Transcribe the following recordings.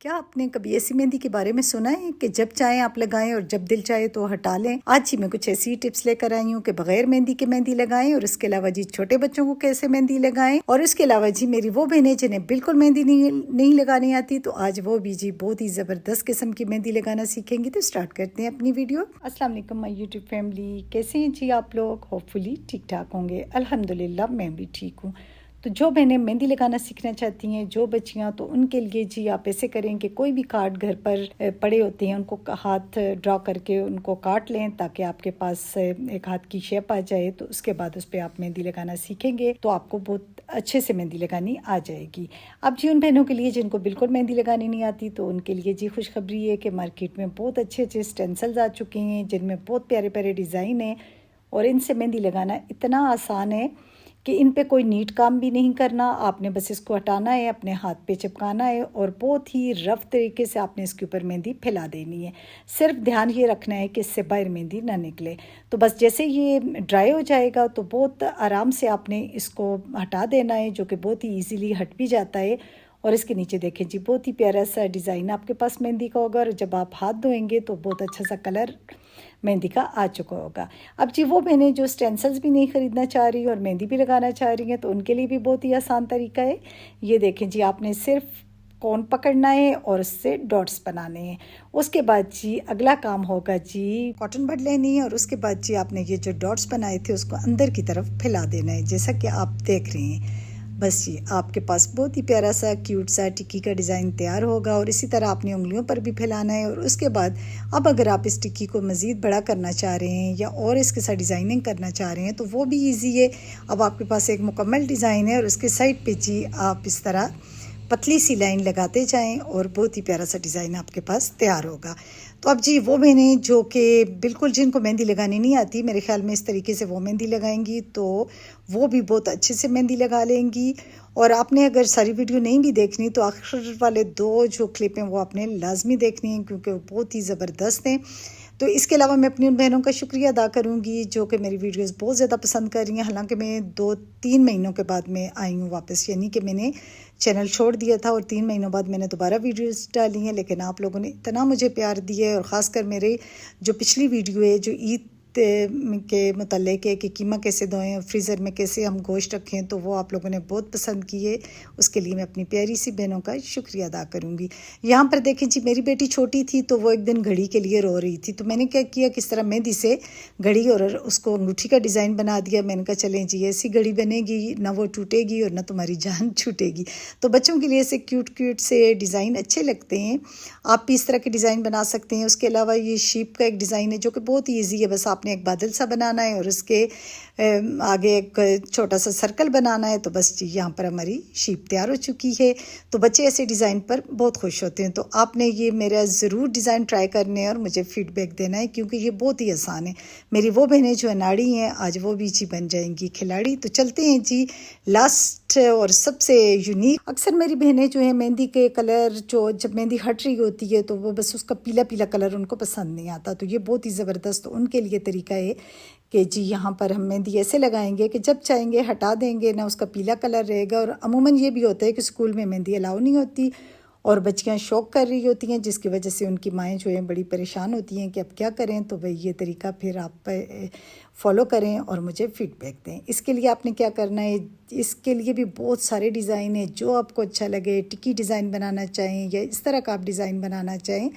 क्या आपने कभी ऐसी मेहंदी के बारे में सुना है कि जब चाहें आप लगाएं और जब दिल चाहे तो हटा लें। आज ही मैं कुछ ऐसी टिप्स लेकर आई हूँ कि बगैर मेहंदी के मेहंदी लगाएं और इसके अलावा जी छोटे बच्चों को कैसे मेहंदी लगाएं। और इसके अलावा जी मेरी वो बहनें जिन्हें बिल्कुल मेहंदी नहीं लगानी आती, तो आज वो भी जी बहुत ही ज़बरदस्त किस्म की मेहंदी लगाना सीखेंगी। तो स्टार्ट करते हैं अपनी वीडियो। अस्सलाम वालेकुम माय यूट्यूब फैमिली, कैसे हैं जी आप लोग? होपफुली ठीक ठाक होंगे। अल्हम्दुलिल्लाह मैं भी ठीक हूँ। तो जो बहनें मेहंदी लगाना सीखना चाहती हैं, जो बच्चियां, तो उनके लिए जी आप ऐसे करें कि कोई भी कार्ड घर पर पड़े होते हैं उनको हाथ ड्रॉ करके उनको काट लें ताकि आपके पास एक हाथ की शेप आ जाए। तो उसके बाद उस पर आप मेहंदी लगाना सीखेंगे तो आपको बहुत अच्छे से मेहंदी लगानी आ जाएगी। अब जी उन बहनों के लिए जिनको बिल्कुल मेहंदी लगानी नहीं आती, तो उनके लिए जी खुशखबरी है कि मार्केट में बहुत अच्छे अच्छे स्टेंसिल्स आ चुके हैं जिनमें बहुत प्यारे प्यारे डिज़ाइन हैं और इनसे मेहंदी लगाना इतना आसान है कि इन पे कोई नीट काम भी नहीं करना। आपने बस इसको हटाना है, अपने हाथ पे चिपकाना है और बहुत ही रफ तरीके से आपने इसके ऊपर मेहंदी फैला देनी है। सिर्फ ध्यान ये रखना है कि इससे बाहर मेहंदी ना निकले। तो बस जैसे ये ड्राई हो जाएगा तो बहुत आराम से आपने इसको हटा देना है, जो कि बहुत ही ईजीली हट भी जाता है। और इसके नीचे देखें जी बहुत ही प्यारा सा डिज़ाइन आपके पास मेहंदी का होगा और जब आप हाथ धोएंगे तो बहुत अच्छा सा कलर मेहंदी का आ चुका होगा। अब जी वो बहनें जो स्टेंसिल्स भी नहीं ख़रीदना चाह रही और मेहंदी भी लगाना चाह रही हैं, तो उनके लिए भी बहुत ही आसान तरीका है। ये देखें जी, आपने सिर्फ कोन पकड़ना है और उससे डॉट्स बनाने हैं। उसके बाद जी अगला काम होगा जी कॉटन बड लेनी है और उसके बाद जी आपने ये जो डॉट्स बनाए थे उसको अंदर की तरफ फैला देना है, जैसा कि आप देख रहे हैं। बस जी आपके पास बहुत ही प्यारा सा क्यूट सा टिक्की का डिज़ाइन तैयार होगा और इसी तरह अपनी उंगलियों पर भी फैलाना है। और उसके बाद अब अगर आप इस टिक्की को मज़ीद बड़ा करना चाह रहे हैं या और इसके साथ डिज़ाइनिंग करना चाह रहे हैं तो वो भी इजी है। अब आपके पास एक मुकम्मल डिज़ाइन है और उसके साइड पे जी आप इस तरह पतली सी लाइन लगाते जाएं और बहुत ही प्यारा सा डिज़ाइन आपके पास तैयार होगा। तो अब जी वो बहनें जो कि बिल्कुल जिनको मेहंदी लगानी नहीं आती, मेरे ख्याल में इस तरीके से वो मेहंदी लगाएंगी तो वो भी बहुत अच्छे से मेहंदी लगा लेंगी। और आपने अगर सारी वीडियो नहीं भी देखनी तो आखिर वाले 2 जो क्लिप हैं वो आपने लाजमी देखनी है क्योंकि वो बहुत ही ज़बरदस्त हैं। तो इसके अलावा मैं अपनी उन बहनों का शुक्रिया अदा करूँगी जो कि मेरी वीडियोस बहुत ज़्यादा पसंद कर रही हैं। हालांकि मैं 2-3 महीनों के बाद में आई हूँ वापस, यानी कि मैंने चैनल छोड़ दिया था और 3 महीनों बाद मैंने दोबारा वीडियोस डाली हैं, लेकिन आप लोगों ने इतना मुझे प्यार दिया है और ख़ासकर मेरे जो पिछली वीडियो है जो ईद के मुतल्लिक़ है कि कीमा कैसे धोएं और फ्रीज़र में कैसे हम गोश्त रखें, तो वो आप लोगों ने बहुत पसंद की है। उसके लिए मैं अपनी प्यारी सी बहनों का शुक्रिया अदा करूँगी। यहाँ पर देखें जी मेरी बेटी छोटी थी तो वो एक दिन घड़ी के लिए रो रही थी, तो मैंने क्या किया, किस तरह मेहंदी से घड़ी और उसको अंगूठी का डिज़ाइन बना दिया। मैंने कहा चलें जी ऐसी घड़ी बनेगी, ना वो टूटेगी और ना तुम्हारी जान छूटेगी। तो बच्चों के लिए ऐसे क्यूट क्यूट से डिज़ाइन अच्छे लगते हैं। आप भी इस तरह के डिज़ाइन बना सकते हैं। उसके अलावा ये शीप का एक डिज़ाइन है जो कि बहुत ही ईजी है। बस आपने एक बादल सा बनाना है और उसके आगे एक छोटा सा सर्कल बनाना है। तो बस जी यहाँ पर हमारी शीप तैयार हो चुकी है। तो बच्चे ऐसे डिज़ाइन पर बहुत खुश होते हैं। तो आपने ये मेरा ज़रूर डिज़ाइन ट्राई करने और मुझे फ़ीडबैक देना है क्योंकि ये बहुत ही आसान है। मेरी वो बहनें जो अनाड़ी हैं आज वो भी जी बन जाएंगी खिलाड़ी। तो चलते हैं जी लास्ट और सबसे यूनिक। अक्सर मेरी बहनें जो है मेहंदी के कलर जो जब मेहंदी हट रही होती है तो वो बस उसका पीला पीला कलर उनको पसंद नहीं आता। तो ये बहुत ही ज़बरदस्त उनके लिए तरीका है कि जी यहाँ पर हम मेहंदी ऐसे लगाएंगे कि जब चाहेंगे हटा देंगे, ना उसका पीला कलर रहेगा। और अमूमन ये भी होता है कि स्कूल में मेहंदी अलाउ नहीं होती और बच्चियाँ शौक कर रही होती हैं, जिसकी वजह से उनकी माएँ जो हैं बड़ी परेशान होती हैं कि अब क्या करें। तो भाई ये तरीका फिर आप फॉलो करें और मुझे फ़ीडबैक दें। इसके लिए आपने क्या करना है, इसके लिए भी बहुत सारे डिज़ाइन है जो आपको अच्छा लगे। टिक्की डिज़ाइन बनाना चाहें या इस तरह का आप डिज़ाइन बनाना चाहें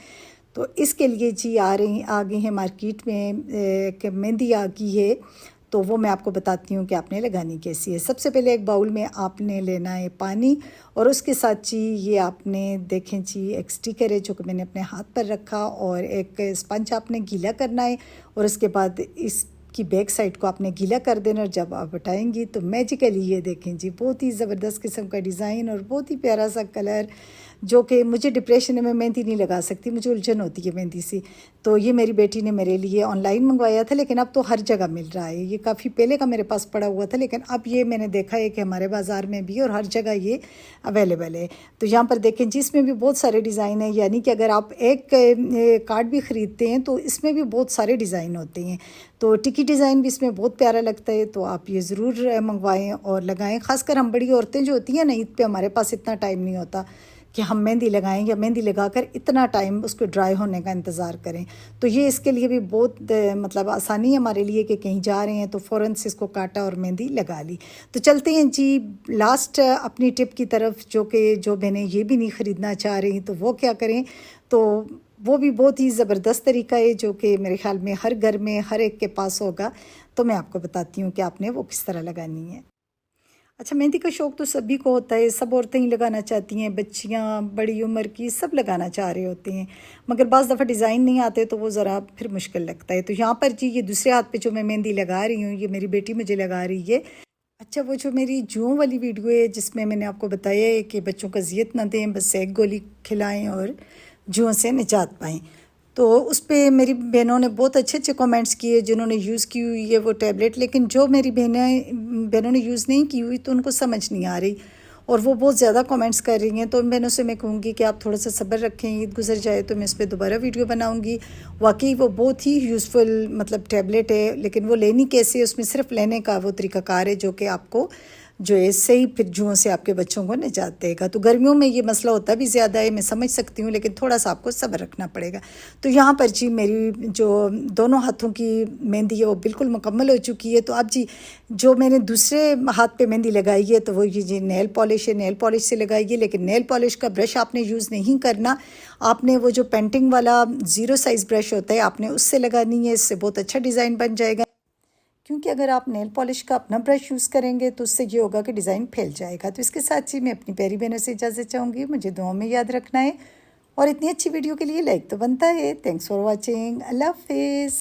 तो इसके लिए जी आ गए हैं मार्केट में कि मेहंदी आ गई है। तो वो मैं आपको बताती हूँ कि आपने लगानी कैसी है। सबसे पहले एक बाउल में आपने लेना है पानी और उसके साथ जी ये आपने देखें जी एक स्टिकर है जो कि मैंने अपने हाथ पर रखा और एक स्पंज आपने गीला करना है और उसके बाद इसकी बैक साइड को आपने गीला कर देना और जब आप हटाएंगी तो मैजिकली ये देखें जी बहुत ही ज़बरदस्त किस्म का डिज़ाइन और बहुत ही प्यारा सा कलर, जो कि मुझे डिप्रेशन में मेहंदी नहीं लगा सकती, मुझे उलझन होती है मेहंदी से। तो ये मेरी बेटी ने मेरे लिए ऑनलाइन मंगवाया था, लेकिन अब तो हर जगह मिल रहा है। ये काफ़ी पहले का मेरे पास पड़ा हुआ था, लेकिन अब ये मैंने देखा है कि हमारे बाज़ार में भी और हर जगह ये अवेलेबल है। तो यहाँ पर देखें जिसमें भी बहुत सारे डिज़ाइन हैं, यानी कि अगर आप एक कार्ड भी ख़रीदते हैं तो इसमें भी बहुत सारे डिज़ाइन होते हैं। तो टिक्की डिज़ाइन भी इसमें बहुत प्यारा लगता है, तो आप ये ज़रूर मंगवाएँ और लगाएँ। ख़ासकर हम बड़ी औरतें जो होती हैं ना, ईद पे हमारे पास इतना टाइम नहीं होता कि हम मेहंदी लगाएं या मेहंदी लगाकर इतना टाइम उसको ड्राई होने का इंतज़ार करें। तो ये इसके लिए भी बहुत मतलब आसानी है हमारे लिए कि कहीं जा रहे हैं तो फ़ौरन से इसको काटा और मेहंदी लगा ली। तो चलते हैं जी लास्ट अपनी टिप की तरफ, जो कि जो बहनें ये भी नहीं ख़रीदना चाह रही तो वो क्या करें। तो वो भी बहुत ही ज़बरदस्त तरीका है जो कि मेरे ख़्याल में हर घर में हर एक के पास होगा। तो मैं आपको बताती हूँ कि आपने वो किस तरह लगानी है। अच्छा, मेहंदी का शौक़ तो सभी को होता है, सब औरतें ही लगाना चाहती हैं, बच्चियाँ बड़ी उम्र की सब लगाना चाह रहे होते हैं, मगर बाज़ दफ़ा डिज़ाइन नहीं आते तो वो ज़रा फिर मुश्किल लगता है। तो यहाँ पर जी ये दूसरे हाथ पे जो मैं मेहंदी लगा रही हूँ, ये मेरी बेटी मुझे लगा रही है। अच्छा, वो जो मेरी जुओं वाली वीडियो है जिसमें मैंने आपको बताया है कि बच्चों को अजियत ना दें, बस एक गोली खिलाएँ और जुओं से निजात पाएँ, तो उस पे मेरी बहनों ने बहुत अच्छे अच्छे कमेंट्स किए जिन्होंने यूज़ की हुई है वो टैबलेट। लेकिन जो मेरी बहनों ने यूज़ नहीं की हुई तो उनको समझ नहीं आ रही और वो बहुत ज़्यादा कमेंट्स कर रही हैं। तो उन बहनों से मैं कहूँगी कि आप थोड़ा सा सब्र रखें, ईद गुजर जाए तो मैं इस पर दोबारा वीडियो बनाऊँगी। वाकई वो बहुत ही यूज़फुल मतलब टैबलेट है, लेकिन वो लेनी कैसे, उसमें सिर्फ लेने का वो तरीक़ाकार है जो कि आपको जो है सही फिर जुओं से आपके बच्चों को निजात देगा। तो गर्मियों में ये मसला होता भी ज़्यादा है, मैं समझ सकती हूँ, लेकिन थोड़ा सा आपको सब्र रखना पड़ेगा। तो यहाँ पर जी मेरी जो दोनों हाथों की मेहंदी है वो बिल्कुल मुकम्मल हो चुकी है। तो अब जी जो मैंने दूसरे हाथ पे मेहंदी लगाई है तो वो ये जी नेल पॉलिश है, नेल पॉलिश से लगाइए, लेकिन नेल पॉलिश का ब्रश आपने यूज़ नहीं करना। आपने वो जो पेंटिंग वाला 0 साइज़ ब्रश होता है आपने उससे लगानी है, इससे बहुत अच्छा डिज़ाइन बन जाएगा। क्योंकि अगर आप नेल पॉलिश का अपना ब्रश यूज़ करेंगे तो उससे ये होगा कि डिज़ाइन फैल जाएगा। तो इसके साथ ही मैं अपनी प्यारी बहनों से इजाज़त चाहूँगी, मुझे दुआओं में याद रखना है और इतनी अच्छी वीडियो के लिए लाइक तो बनता है। थैंक्स फॉर वॉचिंग, अल्लाह हाफिज़।